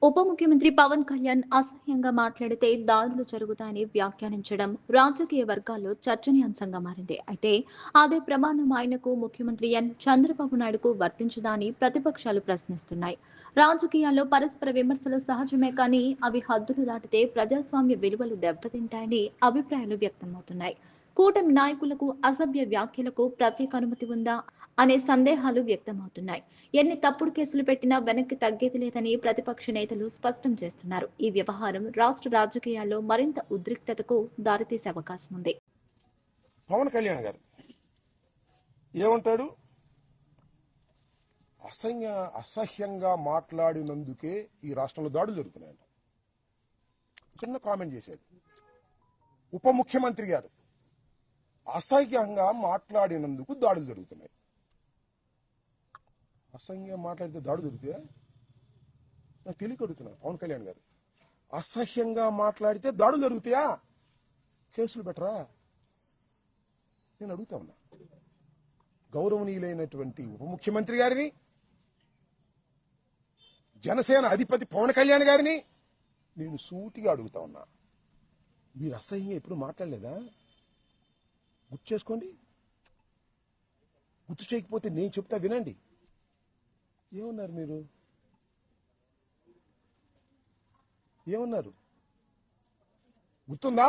ఉప ముఖ్యమంత్రి పవన్ కళ్యాణ్ అసహ్యంగా మాట్లాడితే దాడులు జరుగుతాయని వ్యాఖ్యానించడం రాజకీయ వర్గాల్లో చర్చనీయాంశంగా మారింది. అయితే అదే ప్రమాణం ఆయనకు ముఖ్యమంత్రి చంద్రబాబు నాయుడుకు వర్తించదా అని ప్రతిపక్షాలు ప్రశ్నిస్తున్నాయి. రాజకీయాల్లో పరస్పర విమర్శలు సహజమే, కానీ అవి హద్దులు దాటితే ప్రజాస్వామ్య విలువలు దెబ్బతింటాయని అభిప్రాయాలు వ్యక్తమవుతున్నాయి. కూటమి నాయకులకు అసభ్య వ్యాఖ్యలకు ప్రత్యేక అనుమతి ఉందా అనే సందేహాలు వ్యక్తమవుతున్నాయి. ఎన్ని తప్పుడు కేసులు పెట్టినా వెనక్కి తగ్గేది లేదని ప్రతిపక్ష నేతలు స్పష్టం చేస్తున్నారు. ఈ వ్యవహారం రాష్ట్ర రాజకీయాల్లో మరింత ఉద్రిక్తతకు దారితీసే అవకాశం ఉంది. పవన్ కళ్యాణ్ గారు ఏమంటాడు? అసహ్యంగా మాట్లాడినందుకే ఈ రాష్ట్రంలో దాడులు జరుగుతున్నాయంట. చిన్న కామెంట్ చేశాడు. ఉప ముఖ్యమంత్రి గారు అసహ్యంగా మాట్లాడినందుకు దాడులు జరుగుతున్నాయి. అసహ్యంగా మాట్లాడితే దాడులు జరుగుతాయా? నాకు తెలియక అడుగుతున్నా. పవన్ కళ్యాణ్ గారు అసహ్యంగా మాట్లాడితే దాడులు జరుగుతాయా? కేసులు పెట్టరా? నేను అడుగుతా ఉన్నా. గౌరవనీయులైనటువంటి ఉప ముఖ్యమంత్రి గారిని, జనసేన అధిపతి పవన్ కళ్యాణ్ గారిని నేను సూటిగా అడుగుతా ఉన్నా. మీరు అసహ్యంగా ఎప్పుడు మాట్లాడలేదా? గుర్తు చేసుకోండి. గుర్తు చేయకపోతే నేను చెప్తా వినండి. ఏమన్నారు మీరు? ఏమన్నారు గుర్తుందా?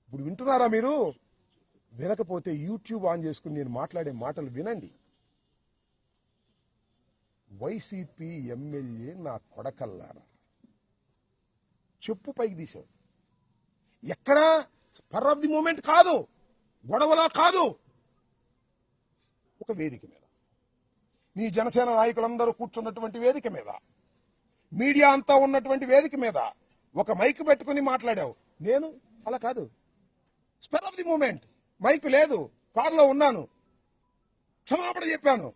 ఇప్పుడు వింటున్నారా మీరు? వినకపోతే యూట్యూబ్ ఆన్ చేసుకుని నేను మాట్లాడే మాటలు వినండి. వైసీపీ ఎమ్మెల్యే నా కొడకల్లారా, చెప్పు పైకి తీశావు. ఎక్కడా స్పర్ ఆఫ్ ది మూమెంట్ కాదు, గొడవలా కాదు, ఒక వేదిక మీద, నీ జనసేన నాయకులందరూ కూర్చున్నటువంటి వేదిక మీద, మీడియా అంతా ఉన్నటువంటి వేదిక మీద ఒక మైక్ పెట్టుకుని మాట్లాడావు. నేను అలా కాదు. స్పెర్ ఆఫ్ ది మూమెంట్, మైక్ లేదు, కారులో ఉన్నాను, క్షమాపణ చెప్పాను.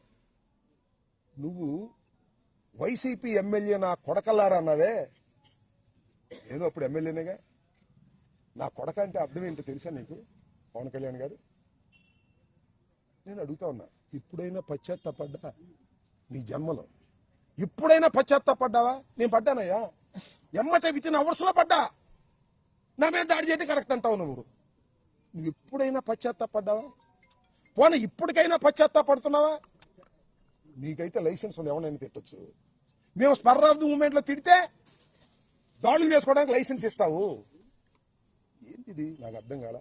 నువ్వు వైసీపీ ఎమ్మెల్యే నా కొడకల్లారా అన్నావే, ఏదో అప్పుడు ఎమ్మెల్యేనేగా. నా కొడక అంటే అర్థం ఏంటో తెలుసా నీకు పవన్ కళ్యాణ్ గారు? నేను అడుగుతా ఉన్నా, ఇప్పుడైనా పశ్చాత్తాపడ్డా నీ జన్మలో? ఇప్పుడైనా పశ్చాత్తాపడ్డావా? నేను పడ్డానయ్యా. ఎమ్మటే వితిన్ అవర్స్ లో పడ్డా. నా మీద దాడి చేయడం కరెక్ట్ అంటావు నువ్వు. నువ్వు ఎప్పుడైనా పశ్చాత్తాపడ్డావా? పోనీ ఇప్పటికైనా పశ్చాత్తాపడుతున్నావా? నీకైతే లైసెన్స్ ఉంది, ఎవరైనా తిట్టొచ్చు. మేము స్పర్ ఆఫ్ ది మూమెంట్ లో తిడితే దాడులు చేసుకోవడానికి లైసెన్స్ ఇస్తావు. ఏంటిది? నాకు అర్థం కాల.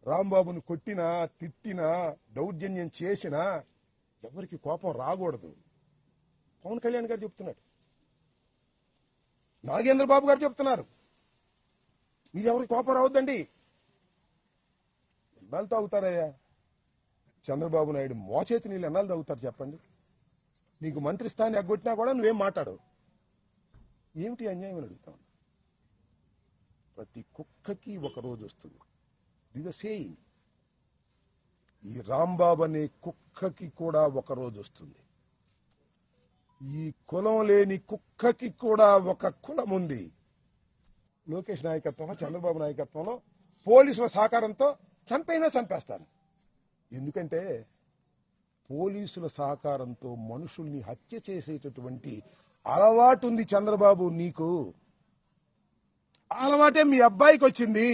రాంబాబుని కొట్టినా, తిట్టినా, దౌర్జన్యం చేసినా ఎవరికి కోపం రాకూడదు. పవన్ కళ్యాణ్ గారు చెప్తున్నాడు, నాగేంద్ర బాబు గారు చెప్తున్నారు, మీరు ఎవరికి కోపం రావద్దండి. ఎన్నాళ్ళు తాగుతారయ్యా చంద్రబాబు నాయుడు మోచేతి నీళ్ళు? ఎన్నాళ్ళు తాగుతారు చెప్పండి? నీకు మంత్రి స్థానం ఎగ్గొట్టినా కూడా నువ్వేం మాట్లాడవు. ఏమిటి అన్యాయం అని అడుగుతా ఉన్నా. ప్రతి కుక్కకి ఒక రోజు వస్తుంది. This the saying. ఈ రాంబాబు అనే కుక్కకి కూడా ఒక రోజు వస్తుంది. ఈ కులం లేని కుక్కకి కూడా ఒక కులం ఉంది. లోకేష్ నాయకత్వంలో, చంద్రబాబు నాయకత్వంలో, పోలీసుల సహకారంతో చంపైనా చంపేస్తారు. ఎందుకంటే పోలీసుల సహకారంతో మనుషుల్ని హత్య చేసేటటువంటి అలవాటు ఉంది చంద్రబాబు నీకు. అలవాటే మీ అబ్బాయికి వచ్చింది.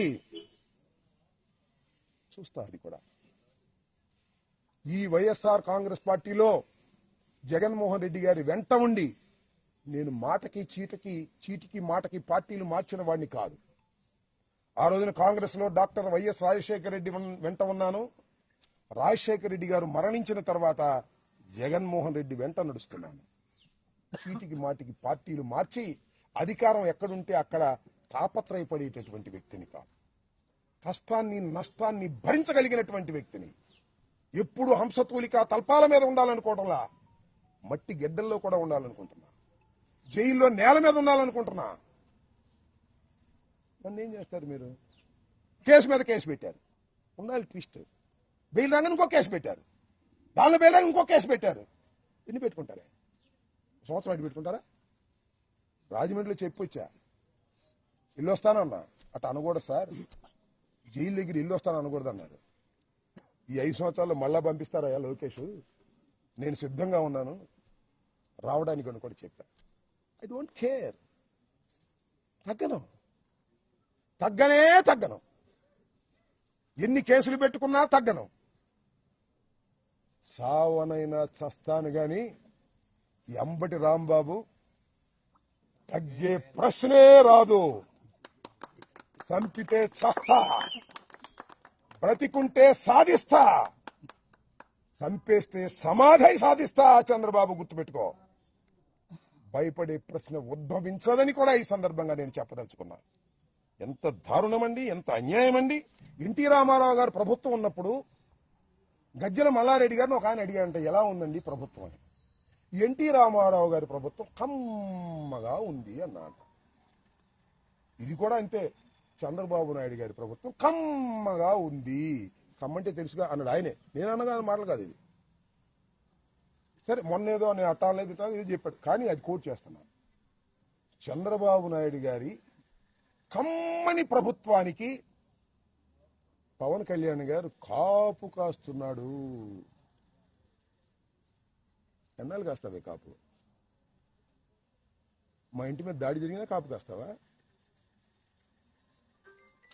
చూస్తా అది కూడా. ఈ వైఎస్ఆర్ కాంగ్రెస్ పార్టీలో జగన్మోహన్ రెడ్డి గారి వెంట ఉండి నేను మాటకి చీటికి మాటకి పార్టీలు మార్చిన వాడిని కాదు. ఆ రోజున కాంగ్రెస్ లో డాక్టర్ వైఎస్ రాజశేఖర రెడ్డి వెంట ఉన్నాను. రాజశేఖర రెడ్డి గారు మరణించిన తర్వాత జగన్మోహన్ రెడ్డి వెంట నడుస్తున్నాను. చీటికి మాటికి పార్టీలు మార్చి అధికారం ఎక్కడుంటే అక్కడ తాపత్రయపడేటటువంటి వ్యక్తిని కాదు. కష్టాన్ని, నష్టాన్ని భరించగలిగినటువంటి వ్యక్తిని. ఎప్పుడు హంసతూలిక తల్పాల మీద ఉండాలనుకోవడంలా మట్టి గెడ్డల్లో కూడా ఉండాలనుకుంటున్నా. జైల్లో నేల మీద ఉండాలనుకుంటున్నా. నన్ను ఏం చేస్తారు మీరు? కేసు మీద కేసు పెట్టారు, ఉండాలి ట్విస్ట్. బెయిల్ రాగానే ఇంకో కేసు పెట్టారు, దానిలో బెయిల్ రాగా ఇంకో కేసు పెట్టారు. ఎన్ని పెట్టుకుంటారే? సంవత్సరం అడ్డు పెట్టుకుంటారా? రాజమండ్రిలో చెప్పొచ్చా, ఇల్లు వస్తానన్నా. అటు అనకూడదు సార్, జైలు దగ్గర ఇల్లు వస్తాను అనకూడదు అన్నారు. ఈ 5 సంవత్సరాల్లో మళ్ళా పంపిస్తారా లోకేష్? నేను సిద్ధంగా ఉన్నాను రావడానికి అని కూడా చెప్పాను. I don't care. తగ్గనే తగ్గను. ఎన్ని కేసులు పెట్టుకున్నా తగ్గను. సావనైనా చస్తాను గాని ఎంబటి రాంబాబు తగ్గే ప్రశ్నే రాదు. చంపితే చస్తా, బ్రతికుంటే సాధిస్తా, చంపేస్తే సమాధి సాధిస్తా. చంద్రబాబు గుర్తుపెట్టుకో. భయపడే ప్రశ్న ఉద్భవించదని కూడా ఈ సందర్భంగా నేను చెప్పదలుచుకున్నా. ఎంత దారుణమండి, ఎంత అన్యాయమండి. ఎన్టీ రామారావు గారు ప్రభుత్వం ఉన్నప్పుడు గజ్జల మల్లారెడ్డి గారిని ఒక ఆయన అడిగారంటే ఎలా ఉందండి ప్రభుత్వం అని. ఎన్టీ రామారావు గారి ప్రభుత్వం కమ్మగా ఉంది అన్నాడు. ఇది కూడా అంతే. చంద్రబాబు నాయుడు గారి ప్రభుత్వం కమ్మగా ఉంది. కమ్మంటే తెలుసుగా అన్నాడు ఆయనే. నేను అన్నగా మాటలు కాదు ఇది. సరే మొన్నేదో నేను అట్టాలేదు ఇది చెప్పాడు, కానీ అది కోట్ చేస్తున్నాను. చంద్రబాబు నాయుడు గారి కమ్మని ప్రభుత్వానికి పవన్ కళ్యాణ్ గారు కాపు కాస్తున్నాడు. ఎన్నాళ్ళు కాస్తావే కాపు? మా ఇంటి మీద దాడి జరిగినా కాపు కాస్తావా?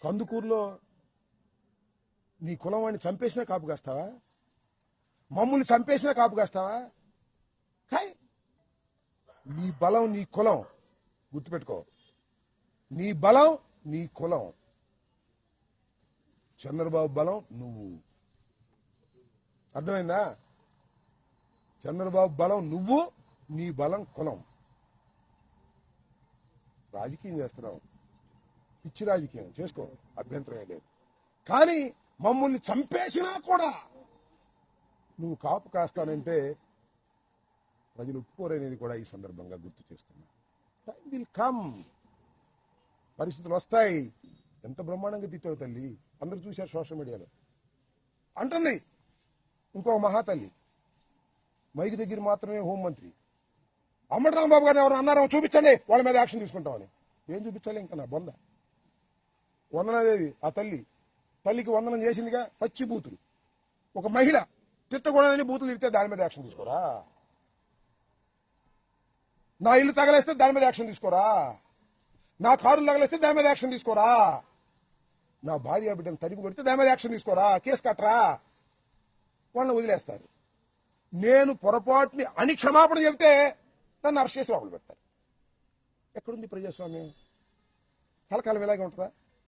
కందుకూరులో నీ కులం వాడిని చంపేసినా కాపు కాస్తావా? మమ్మల్ని చంపేసినా కాపు కాస్తావా? కాయ్. నీ బలం నీ కులం, గుర్తుపెట్టుకో. నీ బలం నీ కులం. చంద్రబాబు బలం నువ్వు. అర్థమైందా? చంద్రబాబు బలం నువ్వు, నీ బలం కులం. రాజకీయం చేస్తున్నావు, పిచ్చి రాజకీయం చేసుకో, అభ్యంతరం లేదు. కానీ మమ్మల్ని చంపేసినా కూడా నువ్వు కాపు కాస్తానంటే ప్రజలు ఒప్పుకోరనేది కూడా ఈ సందర్భంగా గుర్తు చేస్తున్నా. టైం విల్ కమ్, పరిస్థితులు వస్తాయి. ఎంత బ్రహ్మాండంగా తిట్టావు తల్లి, అందరూ చూశారు సోషల్ మీడియాలో. అంటుంది ఇంకో మహాతల్లి, మైకి దగ్గర మాత్రమే హోంమంత్రి అమ్మటి రాంబాబు గారిని ఎవరు అన్నారో చూపించండి, వాళ్ళ మీద యాక్షన్ తీసుకుంటామని. ఏం చూపించాలి ఇంకా నా బొంద? వందనాదేవి ఆ తల్లికి వందనం చేసిందిగా, పచ్చి బూతులు. ఒక మహిళ తిట్టకూడదని బూతులు తిడితే దాని మీద యాక్షన్ తీసుకోరా? నా ఇల్లు తగలేస్తే దాని మీద యాక్షన్ తీసుకోరా? నా కారులు తగలేస్తే దాని మీద యాక్షన్ తీసుకోరా? నా భార్య బిడ్డను తరిమి కొడితే దాని మీద యాక్షన్ తీసుకోరా? కేసు కట్టరా? వాళ్ళని వదిలేస్తారు. నేను పొరపాటుని అని క్షమాపణ చెబితే నన్ను అరెస్ట్ చేసి లోపల పెడతారు. ఎక్కడుంది ప్రజాస్వామ్యం? కలకాలం ఇలాగే ఉంటుందా?